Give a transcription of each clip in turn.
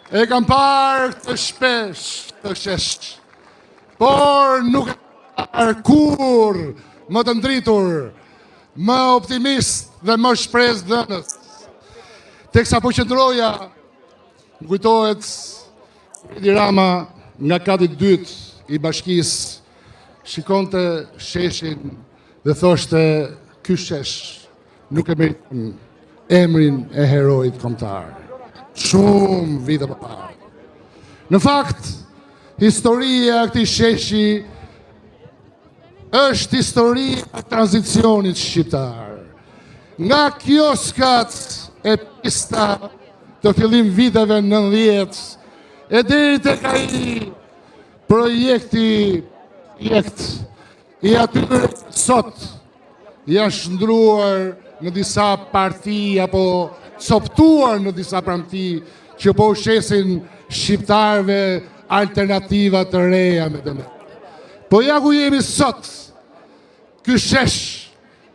E kam parë të shpesh, të shesh, por nuk e parë kur më të ndritur, më optimist dhe më shpresë dhënës. Teksa po qëndroja, më kujtohet Edi Rama nga kati dytë i bashkisë, shikonte sheshin dhe thoshte, ky shesh nuk e meriton emrin e heroit kombëtar. Shumë vite më parë. Në fakt, historia e këtij sheshi është historia e tranzicionit shqiptar. Nga kioskat e pista të fillim viteve 90 e deri tek ai projekti i atyre sot janë shndruar në disa parti apo coptuar në disa parti që po shesin shqiptarëve alternativa të reja me dëme. Po ja ku jemi sot, ky shesh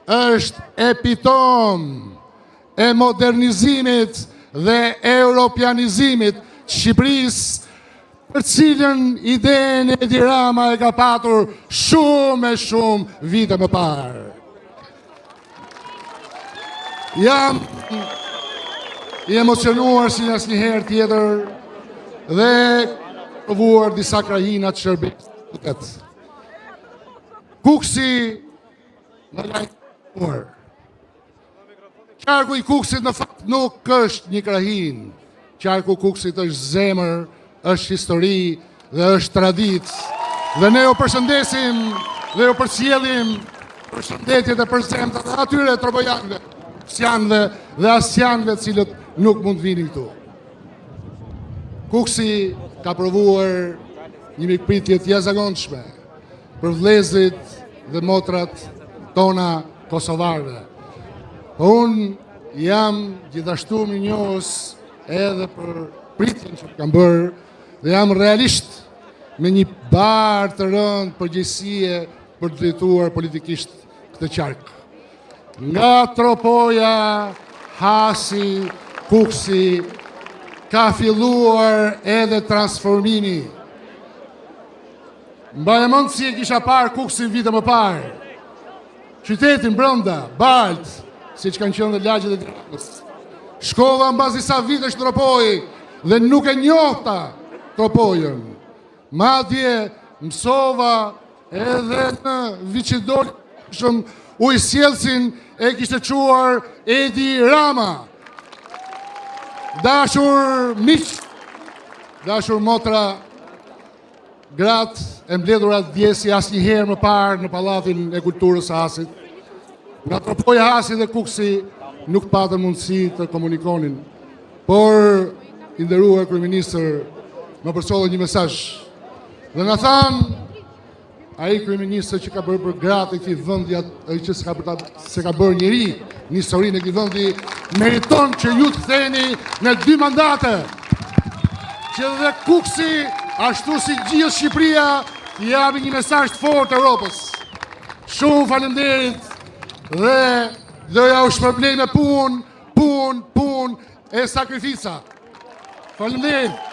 është epitom e modernizimit dhe europianizimit të Shqipërisë, për cilën idenë Edi Rama e ka patur shumë e shumë vite më parë. Jam i emocionuar si asnjëherë tjetër dhe provuar disa krahina të shërbesit. Kuksi në lajmëruar. Qarku i Kuksit në fakt nuk është një krahin. Qarku i Kuksit është zemër, është histori dhe është traditë. Dhe ne ju përshëndesim dhe ju përcjellim përshëndetjet e përzemta të atyre trobojanëve, sjanëve dhe asjanëve të cilët nuk mund të vinin këtu. Kuksi ka provuar një mikpritje të jashtëzakonshme për vëllezërit dhe motrat tona kosovarëve. Unë jam gjithashtu mirënjohës edhe për pritjen që kam bërë dhe jam realisht me një barë të rëndë përgjegjësie për të drejtuar politikisht këtë qark. Nga tropoja, Hasi, Kuksi, ka filluar edhe transformimi. Mbaj mend si e kisha parë Kuksin vite më parë. Qytetin brenda, balt, siç kanë qenë dhe lagjet e Tiranës. Shkova mbas disa vitesh tropoj dhe nuk e njohta tropojën. Madje mësova edhe në Viçidol ujësjellsin e kishte quar Edi Rama. Dashur miq, dashur motra, gratë e mbledhura djesi asnjëherë më parë në Pallatin e Kulturës së Hasit. Nga tropoja Hasi dhe Kuksi nuk patën mundësi të komunikonin, por i nderuar kryeministër më përsolli një mesazh dhe na thanë ai kryeministër që ka bërë për gratë e këtij vendi ai që s'ka bërë njeri në historinë e këtij vendi, meriton që ju të ktheheni në 2 mandate. Që dhe Kuksi, ashtu si gjithë Shqipëria, i japi një mesazh të fortë Europës. Shumë faleminderit dhe do ja u shpërblej me punë e sakrifica. Faleminderit.